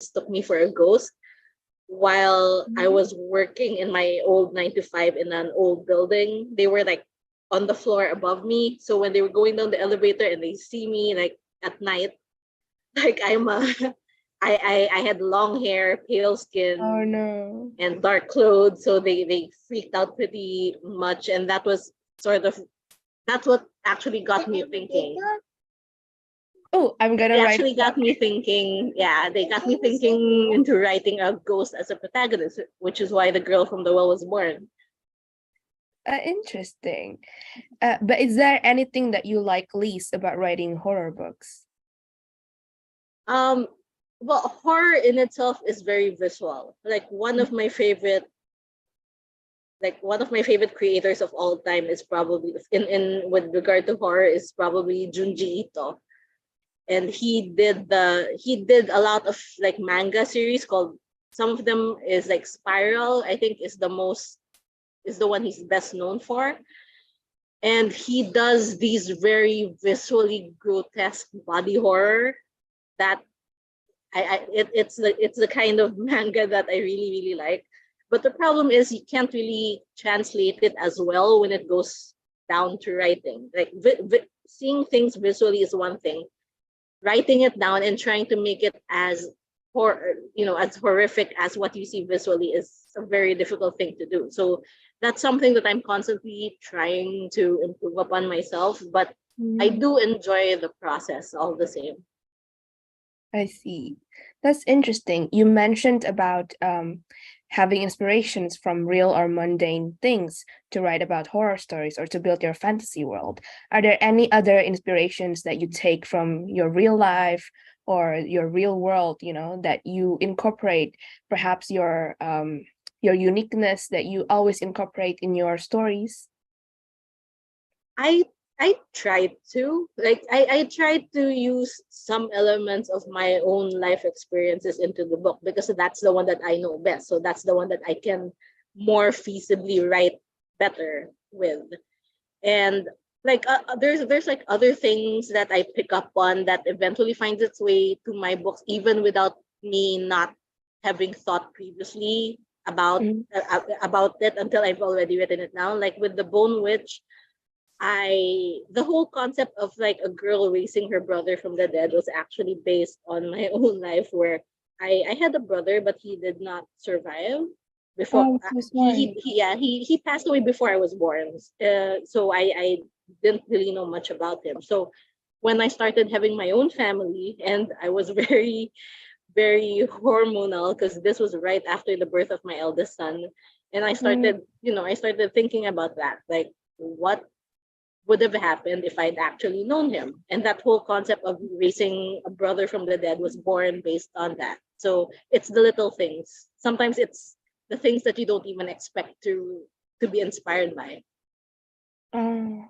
mistook me for a ghost while I was working in my old 9 to 5 in an old building. They were like on the floor above me. So when they were going down the elevator and they see me like at night, like I had long hair, pale Oh skin, no. and dark clothes. So they freaked out pretty much. And that was sort of that's what actually got me thinking. Oh, I'm gonna They write actually it down. got me thinking, yeah, they got me thinking into writing a ghost as a protagonist, which is why the girl from the well was born. Interesting. But is there anything that you like least about writing horror books? Um, well, horror in itself is very visual. One of my favorite creators of all time is probably in with regard to horror is probably Junji Ito. And he did a lot of like manga series called, some of them is like Spiral, I think is the one he's best known for. And he does these very visually grotesque body horror that it's the kind of manga that I really really like. But the problem is you can't really translate it as well when it goes down to writing. Like seeing things visually is one thing, writing it down and trying to make it as as horrific as what you see visually is a very difficult thing to do. So that's something that I'm constantly trying to improve upon myself, but I Mm, do enjoy the process all the same. I see. That's interesting. You mentioned about having inspirations from real or mundane things to write about horror stories or to build your fantasy world. Are there any other inspirations that you take from your real life or your real world, that you incorporate, perhaps your uniqueness that you always incorporate in your stories? I I tried to I tried to use some elements of my own life experiences into the book because that's the one that I know best. So that's the one that I can more feasibly write better with. And like there's like other things that I pick up on that eventually finds its way to my books even without me not having thought previously Mm. about it until I've already written it now. Like with the Bone Witch, the whole concept of like a girl raising her brother from the dead was actually based on my own life, where I had a brother but he did not survive before. Oh, I'm so sorry. He passed away before I was born. So I didn't really know much about him. So when I started having my own family, and I was very very hormonal because this was right after the birth of my eldest son, and Mm. I started thinking about that, like what would have happened if I'd actually known him. And that whole concept of raising a brother from the dead was born based on that. So it's the little things. Sometimes it's the things that you don't even expect to be inspired by. Oh,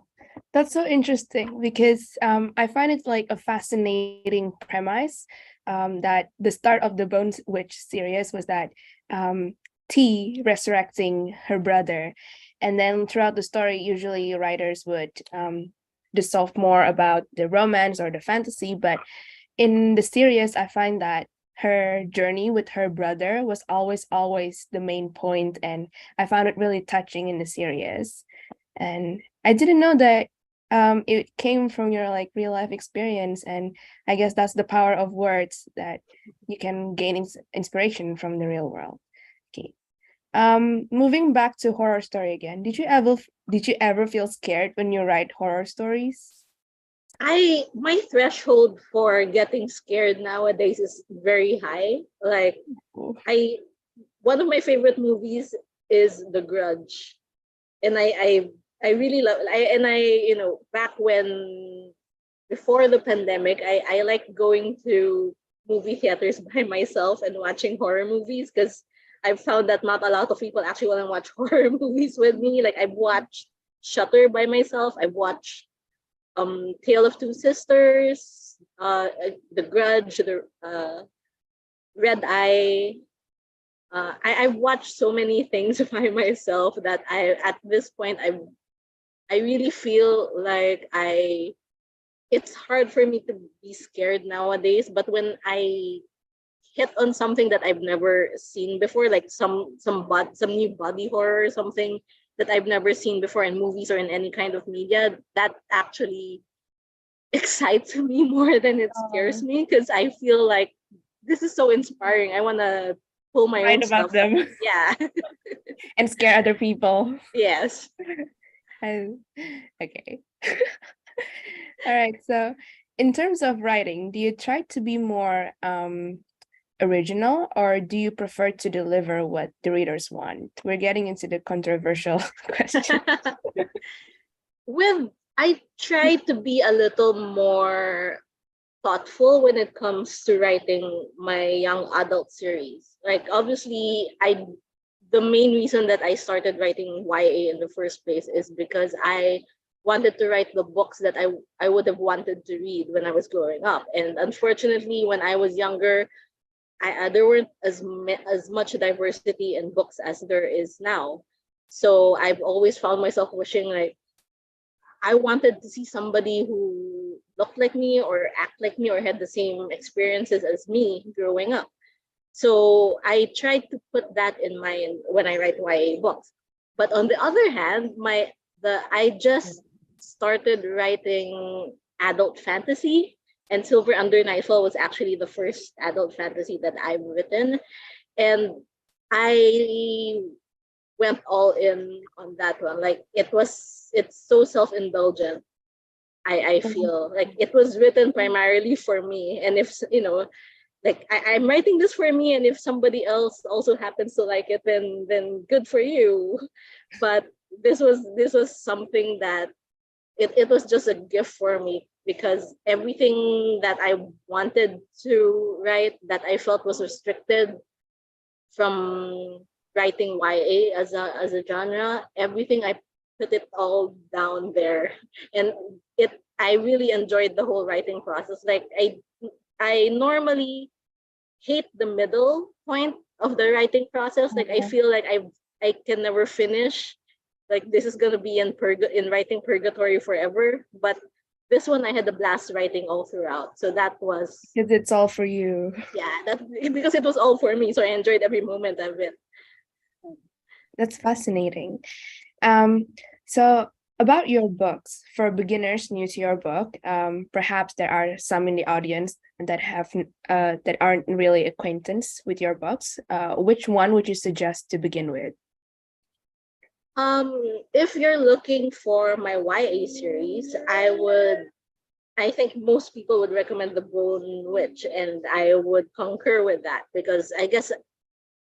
that's so interesting because I find it like a fascinating premise, that the start of the Bones Witch series was that um, T resurrecting her brother. And then throughout the story, usually writers would dissolve more about the romance or the fantasy. But in the series, I find that her journey with her brother was always the main point. And I found it really touching in the series. And I didn't know that it came from your like real life experience. And I guess that's the power of words, that you can gain inspiration from the real world. Okay. Moving back to horror story again. Did you ever feel scared when you write horror stories? My threshold for getting scared nowadays is very high. Like Oh. I one of my favorite movies is The Grudge. And I really love back when before the pandemic, I like going to movie theaters by myself and watching horror movies because I've found that not a lot of people actually want to watch horror movies with me. Like I've watched Shutter by myself. I've watched Tale of Two Sisters, The Grudge, the Red Eye. I've watched so many things by myself that I at this point I really feel like it's hard for me to be scared nowadays. But when I hit on something that I've never seen before, like some new body horror or something that I've never seen before in movies or in any kind of media, that actually excites me more than it scares Oh, me, because I feel like this is so inspiring. I want to pull my own write about stuff. them Yeah. and scare other people. Yes. I- okay. All right. So, in terms of writing, do you try to be more original, or do you prefer to deliver what the readers want? We're getting into the controversial question. With I try to be a little more thoughtful when it comes to writing my young adult series. Like, obviously, I the main reason that I started writing YA in the first place is because I wanted to write the books that I would have wanted to read when I was growing up. And unfortunately, when I was younger, there weren't as much diversity in books as there is now. So I've always found myself wishing, like, I wanted to see somebody who looked like me or act like me or had the same experiences as me growing up. So I tried to put that in mind when I write YA books. But on the other hand, I just started writing adult fantasy, and Silver Under Nightfall was actually the first adult fantasy that I've written, and I went all in on that one. Like, it's so self-indulgent. I feel like it was written primarily for me, and if like, I'm writing this for me, and if somebody else also happens to like it, then good for you. But this was something that it was just a gift for me, because everything that I wanted to write that I felt was restricted from writing YA as a genre, everything, I put it all down there. And I really enjoyed the whole writing process. Like, I normally hate the middle point of the writing process. Like, I feel like I can never finish. Like, this is gonna be in writing purgatory forever. But this one, I had a blast writing all throughout. So that was, Because it's all for you. yeah, that because it was all for me. So I enjoyed every moment of it. That's fascinating. Um, so about your books, for beginners new to your book, perhaps there are some in the audience that aren't really acquaintance with your books. Which one would you suggest to begin with? If you're looking for my YA series, I think most people would recommend The Bone Witch, and I would concur with that, because I guess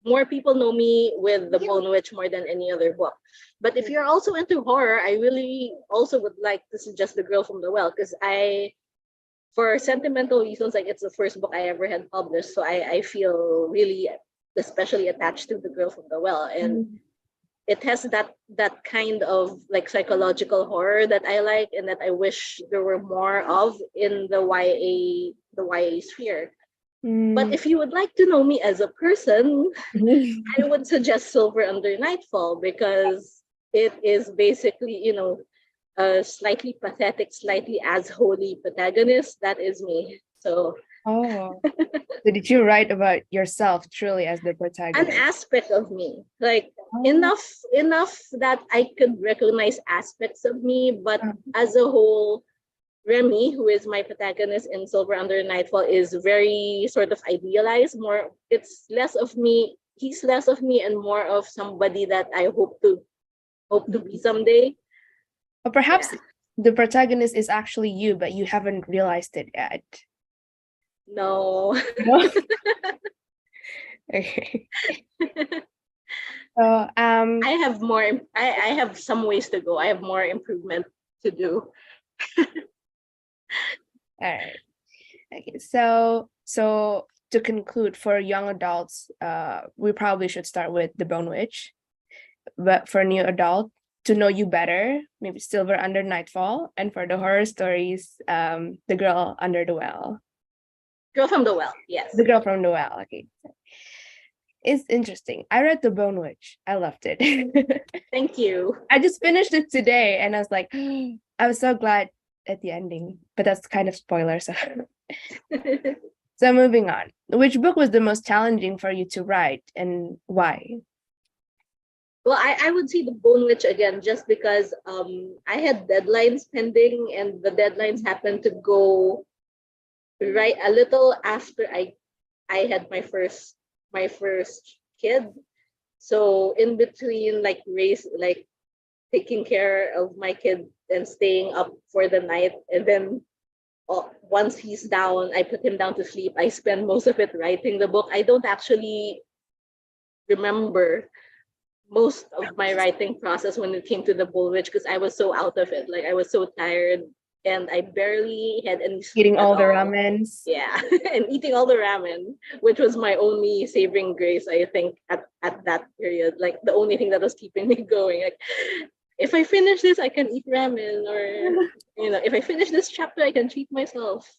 more people know me with The Bone Witch more than any other book. But if you're also into horror, I really also would like to suggest The Girl from the Well, because for sentimental reasons, like, it's the first book I ever had published, so I feel really especially attached to The Girl from the Well, and it has that kind of, like, psychological horror that I like, and that I wish there were more of in the YA sphere. But if you would like to know me as a person, I would suggest Silver Under Nightfall, because it is basically, a slightly pathetic, slightly as holy protagonist. That is me. So Oh, so did you write about yourself truly as the an protagonist? aspect of me, like, Oh, enough that I could recognize aspects of me, but as a whole, Remy, who is my protagonist in Silver Under Nightfall, is very sort of idealized. It's less of me. He's less of me and more of somebody that I hope to be someday. or perhaps Yeah. the protagonist is actually you, but you haven't realized it yet. No. No? Okay. So I have more. I have some ways to go. I have more improvement to do. all right. Okay. So to conclude, for young adults, we probably should start with The Bone Witch. But for new adult, to know you better, maybe Silver Under Nightfall, and for the horror stories, The Girl Under the Well. Girl from the Well. Yes. The Girl from the Well. Okay. It's interesting. I read The Bone Witch. I loved it. Thank you. I just finished it today and I was like, I was so glad at the ending, but that's kind of spoiler. So So moving on, which book was the most challenging for you to write and why? Well, I would say the Bone Witch again, just because I had deadlines pending, and the deadlines happened to go right a little after I had my first kid. So in between, like taking care of my kid and staying up for the night, and then once he's down, I put him down to sleep. I spend most of it writing the book. I don't actually remember most of my writing process when it came to the Bullwitch, because I was so out of it. Like, I was so tired, and I barely had any sleep Eating at all the all. ramens. Yeah, and eating all the ramen, which was my only saving grace, I think, at that period. Like, the only thing that was keeping me going. Like, if I finish this, I can eat ramen, or if I finish this chapter, I can treat myself.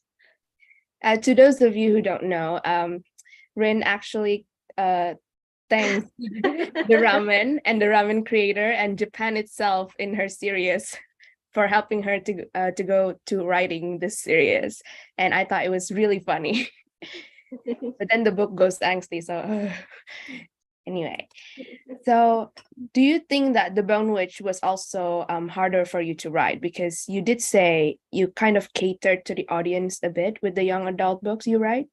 To those of you who don't know, Rin actually thanks the ramen and the ramen creator and Japan itself in her series for helping her to go to writing this series, and I thought it was really funny. But then the book goes angsty, so anyway. So do you think that the Bone Witch was also harder for you to write, because you did say you kind of catered to the audience a bit with the young adult books you write?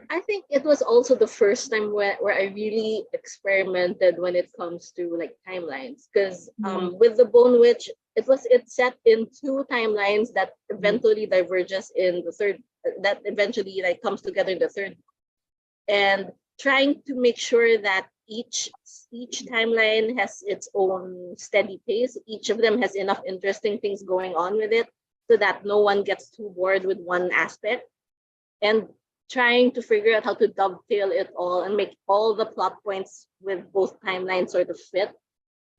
I think it was also the first time where I really experimented when it comes to like timelines. Because with the Bone Witch, it's set in two timelines that eventually diverges in the third, that eventually like comes together in the third. And trying to make sure that each timeline has its own steady pace. Each of them has enough interesting things going on with it, so that no one gets too bored with one aspect. And trying to figure out how to dovetail it all and make all the plot points with both timelines sort of fit.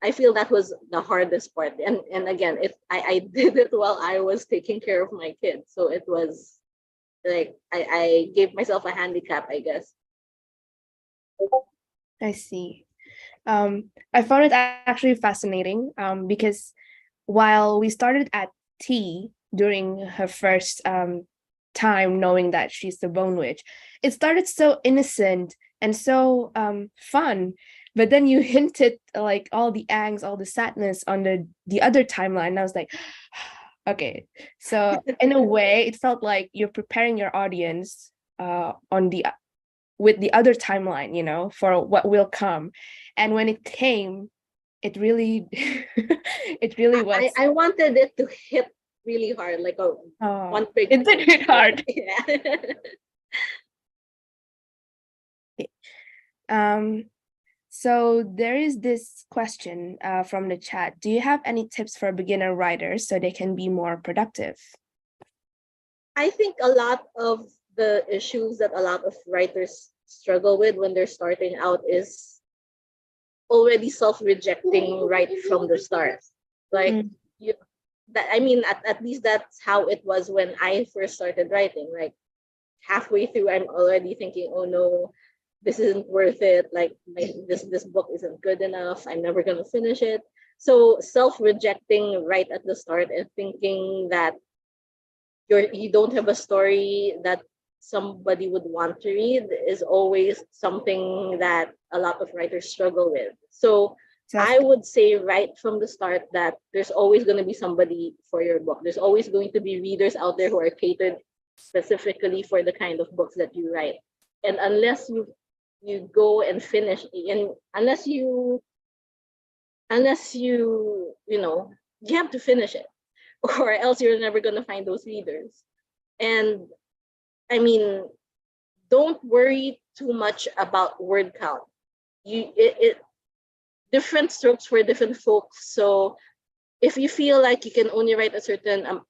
I feel that was the hardest part. And again, I did it while I was taking care of my kids. So it was like I gave myself a handicap, I guess. I see. I found it actually fascinating because while we started at T during her first time knowing that she's the Bone Witch, it started so innocent and so fun. But then you hinted like all the angst, all the sadness on the other timeline. And I was like, okay. So in a way, it felt like you're preparing your audience on the with the other timeline, for what will come. And when it came, it really it really was. I wanted it to hit really hard, like one big. It did hit hard. Yeah. So there is this question from the chat. Do you have any tips for beginner writers so they can be more productive? I think a lot of the issues that a lot of writers struggle with when they're starting out is already self-rejecting right from the start. Like, you, that I mean, at least that's how it was when I first started writing. Like, halfway through, I'm already thinking, oh no, this isn't worth it. Like, this book isn't good enough. I'm never gonna finish it. So self-rejecting right at the start and thinking that you don't have a story that somebody would want to read is always something that a lot of writers struggle with. So I would say right from the start that there's always going to be somebody for your book. There's always going to be readers out there who are catered specifically for the kind of books that you write. And unless you go and finish, and unless you you have to finish it, or else you're never going to find those readers. And I mean, don't worry too much about word count. It different strokes for different folks. So if you feel like you can only write a certain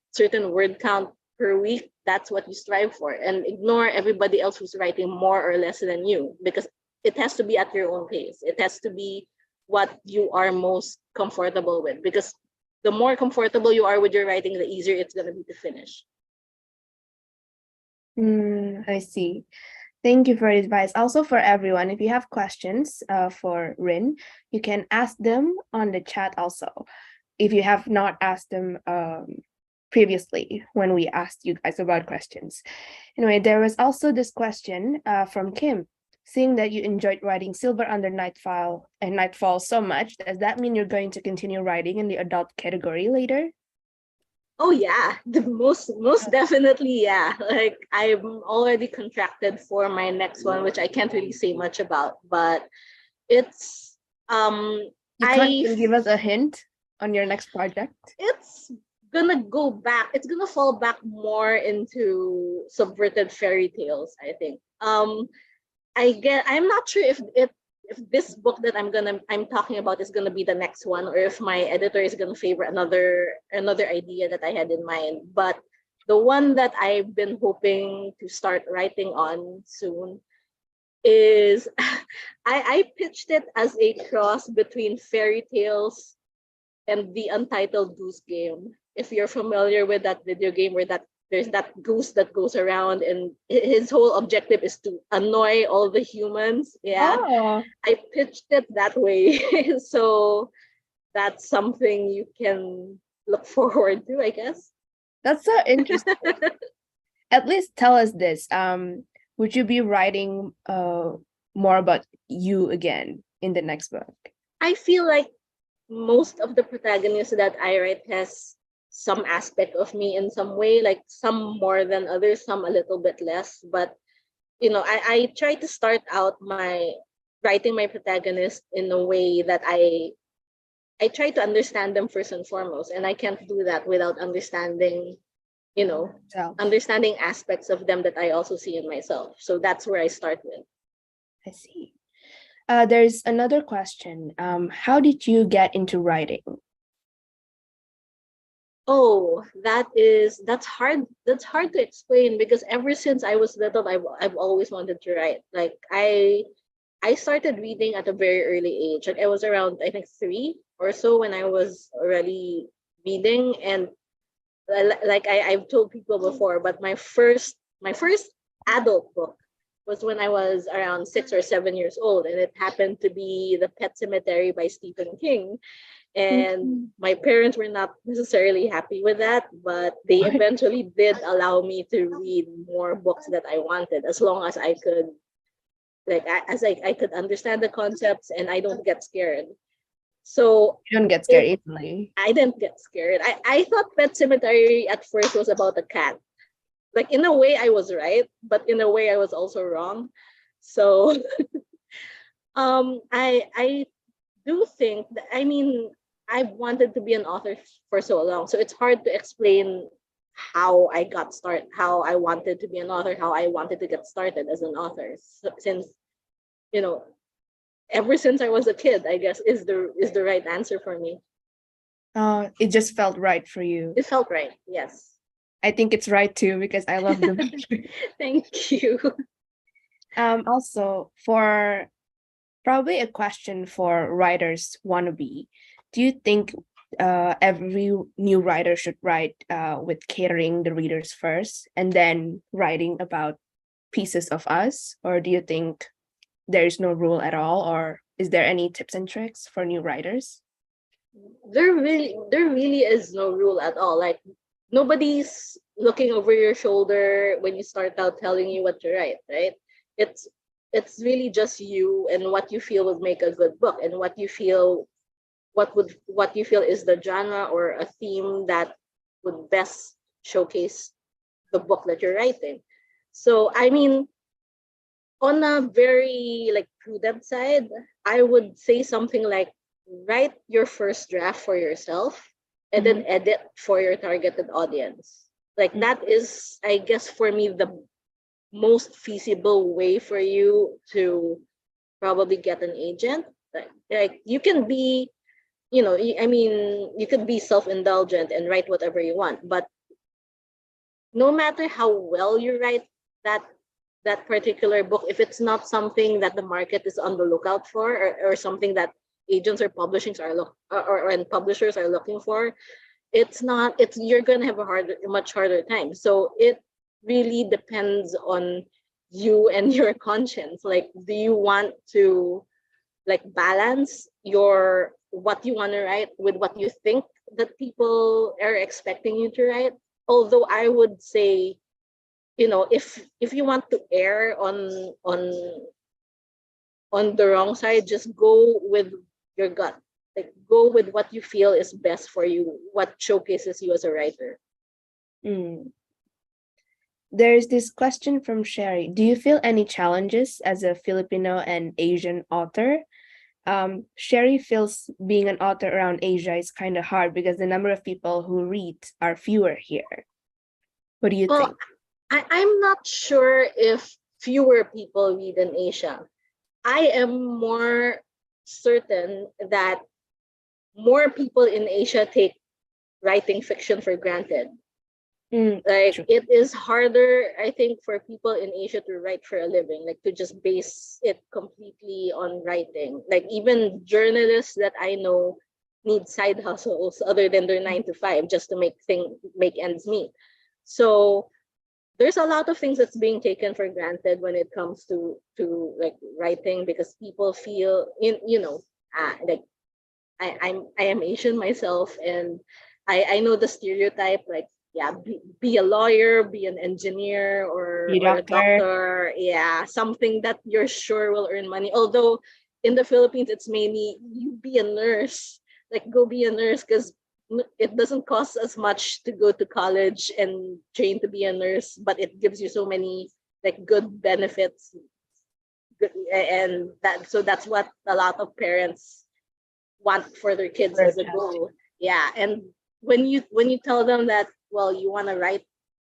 word count per week, that's what you strive for, and ignore everybody else who's writing more or less than you, because it has to be at your own pace. It has to be what you are most comfortable with, because the more comfortable you are with your writing, the easier it's going to be to finish. I see. Thank you for the advice. Also, for everyone, if you have questions for Rin, you can ask them on the chat also. If you have not asked them previously when we asked you guys about questions. Anyway, there was also this question from Kim. Seeing that you enjoyed writing Silver Under Nightfall and Nightfall so much, does that mean you're going to continue writing in the adult category later? Oh yeah, the most definitely, yeah. Like I'm already contracted for my next one, which I can't really say much about, but it's You can't I even give us a hint on your next project? it's gonna go back. It's gonna fall back more into subverted fairy tales, I think. I'm not sure if this book that I'm talking about is gonna be the next one, or if my editor is gonna favor another idea that I had in mind. But the one that I've been hoping to start writing on soon is I pitched it as a cross between fairy tales and the Untitled Goose Game. If you're familiar with that video game where that there's that goose that goes around and his whole objective is to annoy all the humans. Yeah, Oh, I pitched it that way. So that's something you can look forward to, I guess. that's so interesting. At least tell us this. Would you be writing more about you again in the next book? I feel like most of the protagonists that I write has some aspect of me in some way, like some more than others, some a little bit less. But I try to start out my writing my protagonist in a way that I try to understand them first and foremost, and I can't do that without you know, So understanding aspects of them that I also see in myself. So that's where I start with. I see. There's another question. How did you get into writing? Oh, that's hard. That's hard to explain because ever since I was little, I've always wanted to write. Like I started reading at a very early age. Like I was around I think 3 or so when I was already reading, and like I've told people before, but my first adult book was when I was around 6 or 7 years old, and it happened to be The Pet Cemetery by Stephen King. And Mhm. my parents were not necessarily happy with that, but they eventually did allow me to read more books that I wanted, as long as I could, I could understand the concepts and I don't get scared. So You don't get scared it easily. I didn't get scared. I thought Pet Cemetery at first was about a cat. Like in a way I was right, but in a way I was also wrong. So I do think that, I mean, I've wanted to be an author for so long, so it's hard to explain how I wanted to be an author, how I wanted to get started as an author. So, since you know, ever since I was a kid, I guess is the right answer for me. It just felt right for you. It felt right. Yes. I think it's right too because I love the book. Thank you. Also, for probably a question for writers wannabe, do you think every new writer should write with catering the readers first and then writing about pieces of us? Or do you think there is no rule at all? Or is there any tips and tricks for new writers? There really is no rule at all. Like nobody's looking over your shoulder when you start out telling you what to write, right? It's it's really just you and what you feel would make a good book, and what you feel is the genre or a theme that would best showcase the book that you're writing. So I mean, on a very like prudent side, I would say something like write your first draft for yourself and then Mhm. edit for your targeted audience. Like Mm. that is, I guess, for me the most feasible way for you to probably get an agent. Like you can be, I mean, you could be self-indulgent and write whatever you want, but no matter how well you write that particular book, if it's not something that the market is on the lookout for, or something that agents or publishings are look or and publishers are looking for, it's you're gonna have a much harder time. So it really depends on you and your conscience. Like, do you want to like balance your what you want to write with what you think that people are expecting you to write. Although I would say, if you want to err on the wrong side, just go with your gut. Like, go with what you feel is best for you, what showcases you as a writer. Mm. There's this question from Sherry. Do you feel any challenges as a Filipino and Asian author? Sherry feels being an author around Asia is kind of hard because the number of people who read are fewer here. What do you Well, think? I'm not sure if fewer people read in Asia. I am more certain that more people in Asia take writing fiction for granted. Like, True. it is harder, I think, for people in Asia to write for a living, like to just base it completely on writing. Like, even journalists that I know need side hustles other than their 9 to 5 just to make ends meet. So there's a lot of things that's being taken for granted when it comes to like writing, because people feel like I am Asian myself, and I know the stereotype, like, yeah, be a lawyer, be an engineer, You or a doctor. doctor, yeah, something that you're sure will earn money. Although in the Philippines it's mainly you be a nurse, like go be a nurse, because it doesn't cost as much to go to college and train to be a nurse, but it gives you so many like good benefits, and that's what a lot of parents want for their kids For a as a child. goal. Yeah, and when you tell them that, well, you want to write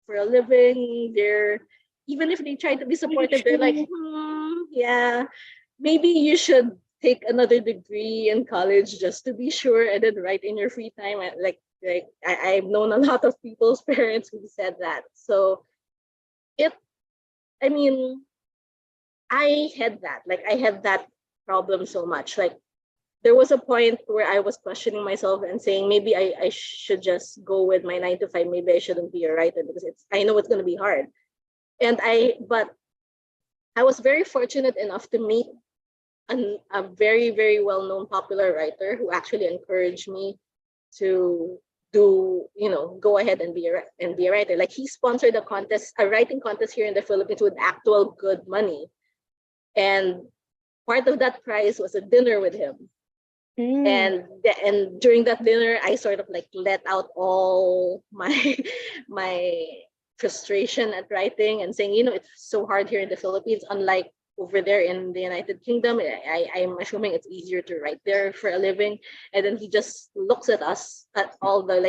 for a living, they're, even if they try to be Are you supportive, they're like, sure? yeah, maybe you should take another degree in college just to be sure, and then write in your free time. I've known a lot of people's parents who said that. So it, I mean, I had that problem so much. Like, there was a point where I was questioning myself and saying, maybe I should just go with my 9 to 5. Maybe I shouldn't be a writer, because I know it's going to be hard. But I was very fortunate enough to meet a very, very well known popular writer who actually encouraged me to go ahead and be a writer. Like, he sponsored a writing contest here in the Philippines with actual good money. And part of that prize was a dinner with him. Mm. And during that dinner, I sort of like let out all my my frustration at writing, and saying, it's so hard here in the Philippines, unlike over there in the United Kingdom. I'm assuming it's easier to write there for a living. And then he just looks at us, at all the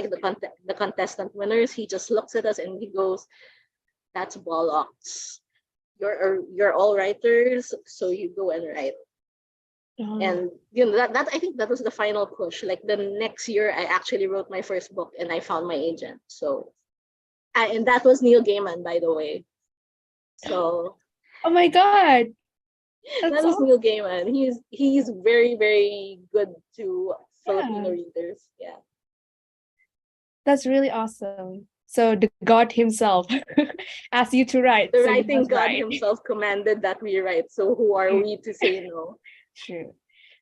contestant winners. He just looks at us and he goes, "That's bollocks. You're all writers, so you go and write." Oh. And that I think that was the final push. Like, the next year I actually wrote my first book, and I found my agent. So and that was Neil Gaiman, by the way. So Oh my God. that That's was all. Neil Gaiman. He's very, very good to Filipino Yeah. readers. Yeah. That's really awesome. So the God himself asked you to write, The so you writing must god write. himself commanded that we write. So who are we to say no? True.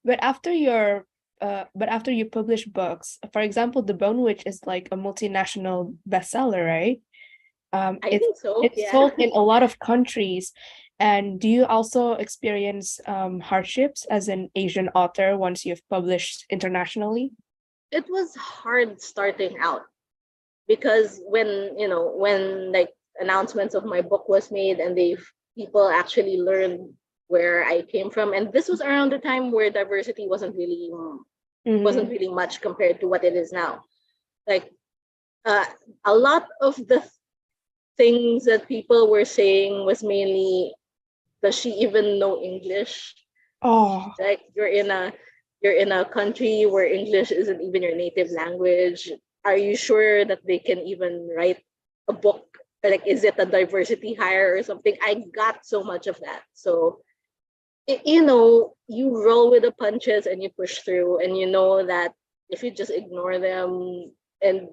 But after you publish books, for example, The Bone Witch is like a multinational bestseller, right? I It's think so. it's Yeah. sold in a lot of countries. And do you also experience hardships as an Asian author once you've published internationally? It was hard starting out, because when like announcements of my book was made, and they people actually learned where I came from, and this was around the time where diversity wasn't Mm-hmm. really much compared to what it is now. Like, uh, a lot of the things that people were saying was mainly, does she even know English? Oh, Like, you're in a country where English isn't even your native language. Are you sure that they can even write a book? Like, is it a diversity hire or something? I got so much of that. So, you roll with the punches and you push through, and you know that if you just ignore them and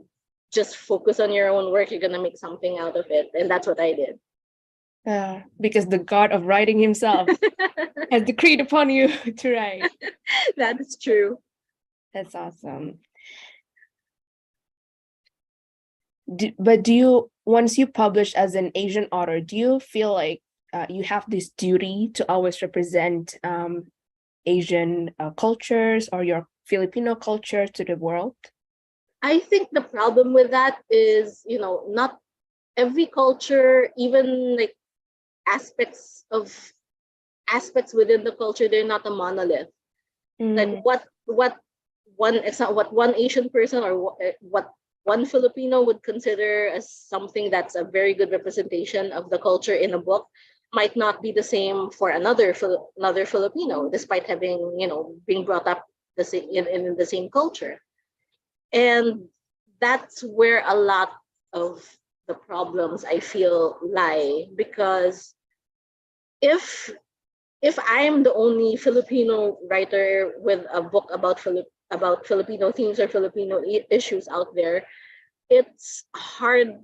just focus on your own work, you're gonna make something out of it. And that's what I did. because the God of writing himself has decreed upon you to write. That is true. That's awesome. but do you, once you publish as an Asian author, do you feel like you have this duty to always represent Asian cultures or your Filipino culture to the world? I think the problem with that is, not every culture, even like aspects of aspects within the culture, they're not a monolith. Like Mm, what one Asian person or what one Filipino would consider as something that's a very good representation of the culture in a book might not be the same for another Filipino, despite having being brought up in the same culture. And that's where a lot of the problems I feel lie, because if if I'm the only Filipino writer with a book about Filipino themes or Filipino issues out there, it's hard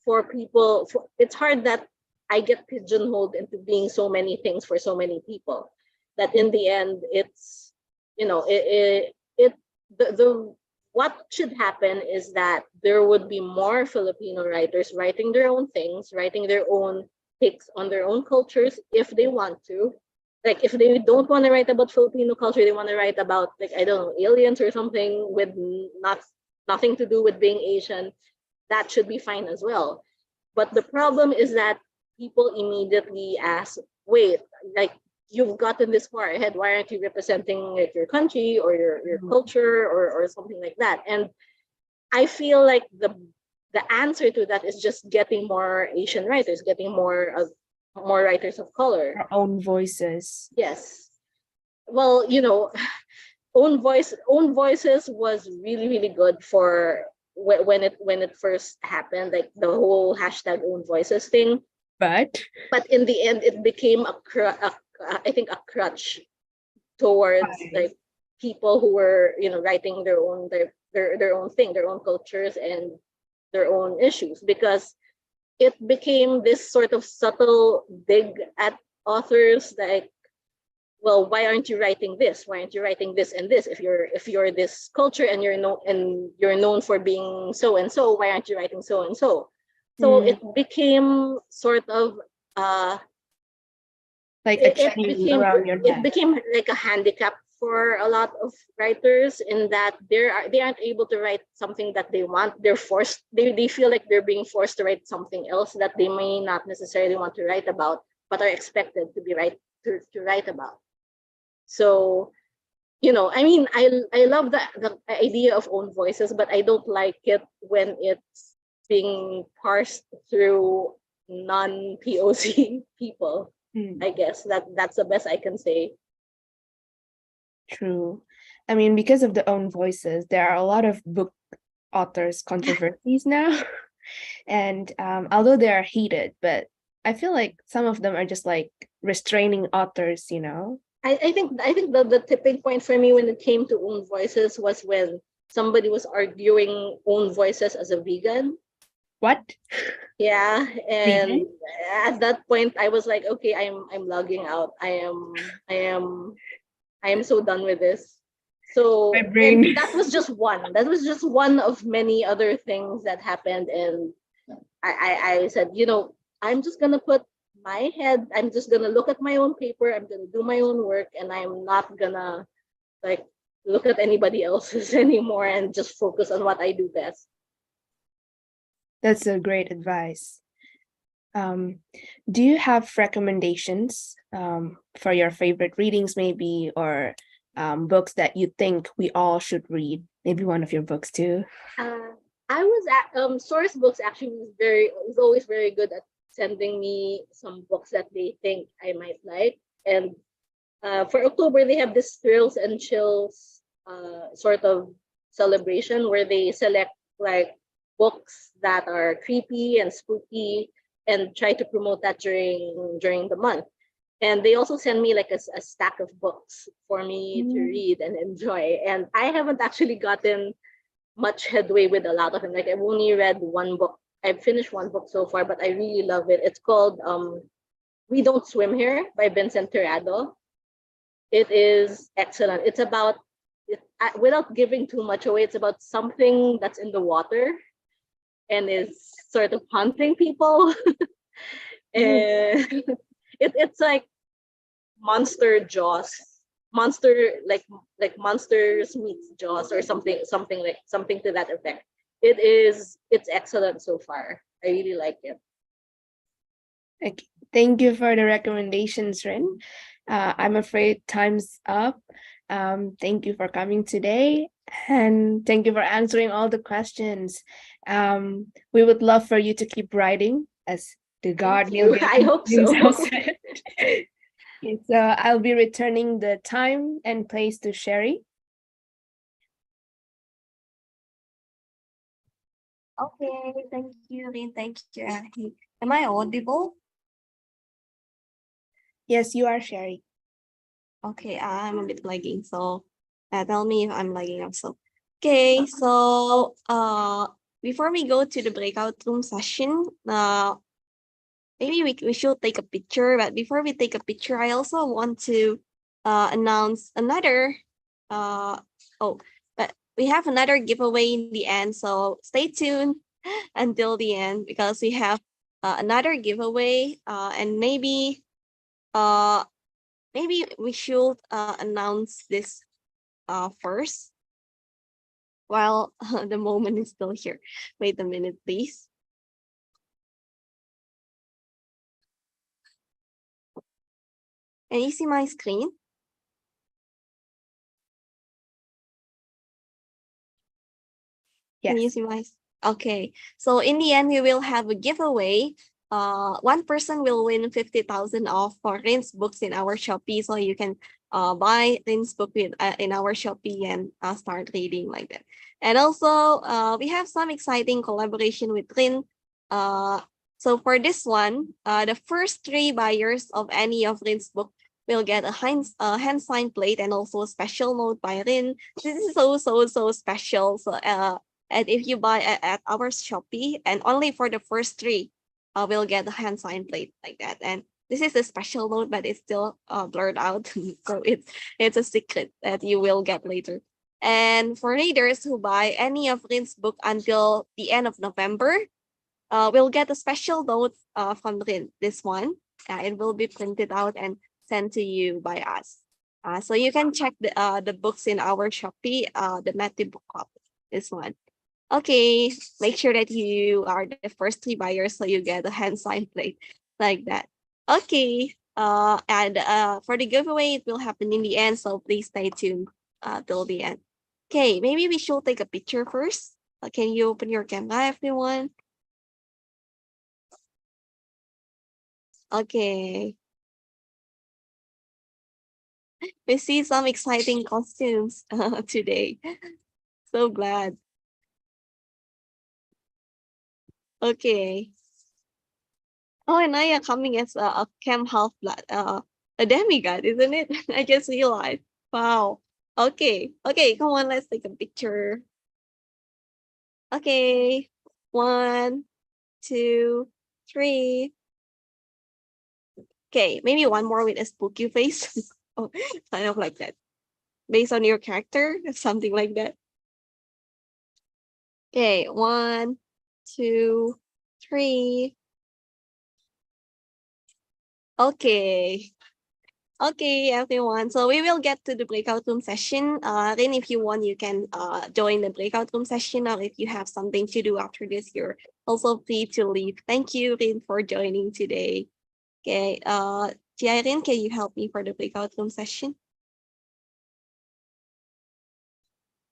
for people. It's hard that I get pigeonholed into being so many things for so many people. That in the end, it's it the what should happen is that there would be more Filipino writers writing their own things, writing their own takes on their own cultures if they want to. Like if they don't want to write about Filipino culture, they want to write about, like, I don't know, aliens or something with nothing to do with being Asian, that should be fine as well. But the problem is that people immediately ask, wait, like, you've gotten this far ahead, why aren't you representing like your country or your culture or something like that? And I feel like the answer to that is just getting more Asian writers, getting more writers of color. our own voices. Yes. Well, own voices was really really good for when it first happened, like the whole hashtag own voices thing. But But in the end, it became I think a crutch towards why? like people who were writing their own thing, their own cultures and their own issues, because it became this sort of subtle dig at authors, like, well, why aren't you writing this? Why aren't you writing this and this? If you're this culture and you're known for being so and so, why aren't you writing so and so? So Mm, it became sort of uh like a it chain became around your it neck. became like a handicap for a lot of writers, in that they aren't able to write something that they want. They're forced, they feel like they're being forced to write something else that they may not necessarily want to write about, but are expected to be to write about. So, I mean, I love the idea of own voices, but I don't like it when it's being parsed through non-POC people. Mm, I guess that's the best I can say. true. I mean, because of the own voices, there are a lot of book authors controversies now. And although they are heated, but I feel like some of them are just like restraining authors, you know? I think the tipping point for me when it came to own voices was when somebody was arguing own voices as a vegan. What? Yeah, and Vegan? at that point I was like, okay, I'm logging out. I am so done with this. My So, and brain. that was just one. That was just one of many other things that happened. And I said, I'm just gonna put my head, I'm just gonna look at my own paper, I'm gonna do my own work, and I'm not gonna like look at anybody else's anymore and just focus on what I do best. That's a great advice. Um, do you have recommendations for your favorite readings, maybe, or books that you think we all should read? Maybe one of your books too. Uh, I was at Source Books actually was always very good at sending me some books that they think I might like. And for October they have this thrills and chills sort of celebration where they select like books that are creepy and spooky and try to promote that during the month. And they also send me like a stack of books for me to Mm. read and enjoy. And I haven't actually gotten much headway with a lot of them. Like I've only read one book. I've finished one book so far, but I really love it. It's called We Don't Swim Here by Vincent Tirado. It is excellent. It's about without giving too much away, it's about something that's in the water. and is sort of hunting people. And it's like monster jaws, monster like monsters meets jaws, or something to that effect. It's excellent so far. I really like it. Okay. Thank you for the recommendations, Rin. I'm afraid time's up. Thank you for coming today, and thank you for answering all the questions. We would love for you to keep writing, as the God Thank Neil you. I Gaiman hope himself so. said. Okay, so I'll be returning the time and place to Sherry. Okay, thank you, Lynn. Thank you, Abby. Am I audible? Yes, you are, Sherry. Okay, I'm a bit lagging, so tell me if I'm lagging also. Okay, so before we go to the breakout room session, maybe we should take a picture. But before we take a picture, I also want to announce another oh, but we have another giveaway in the end. So stay tuned until the end, because we have another giveaway, and uh maybe we should announce this first while the moment is still here. Wait a minute, please. Can you see my screen? Can you Yes. see my? Okay. So in the end, we will have a giveaway. One person will win 50,000 off for Rin's books in our Shopee. So you can buy Rin's book in our Shopee and start reading like that. And also, we have some exciting collaboration with Rin. So for this one, the first 3 buyers of any of Rin's book will get a hand signed plate and also a special note by Rin. This is so special. So and if you buy at our Shopee, and only for the first 3, we'll get the hand signed plate like that. And this is a special note, but it's still blurred out, so it's a secret that you will get later. And for readers who buy any of Rin's book until the end of November, we'll get a special note from Rin. This one, it will be printed out and sent to you by us. So you can check the books in our Shopee, the Matthew Book Club. This one. Okay, make sure that you are the first 3 buyers so you get a hand signed plate like that. Okay, and for the giveaway, it will happen in the end, so please stay tuned till the end. Okay, maybe we should take a picture first. Can you open your camera, everyone? Okay, we see some exciting costumes today. So glad. Okay. Oh, and I am coming as a Cam Half-Blood, a demigod, isn't it? I just realized. Wow. Okay. Okay, come on, let's take a picture. Okay. 1, 2, 3. Okay, maybe one more with a spooky face. Oh, kind of like that. Based on your character, something like that. Okay, 1, 2, 3. Okay. Okay, everyone. So we will get to the breakout room session. Then if you want, you can join the breakout room session, or if you have something to do after this, you're also free to leave. Thank you, Rin, for joining today. Okay, Rin, can you help me for the breakout room session?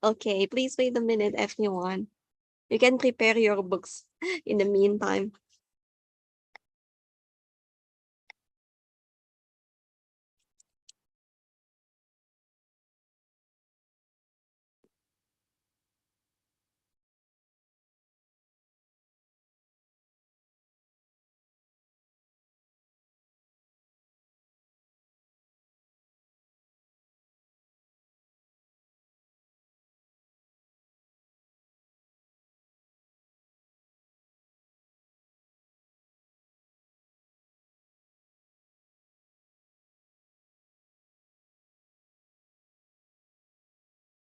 Okay, please wait a minute, everyone. You can prepare your books in the meantime.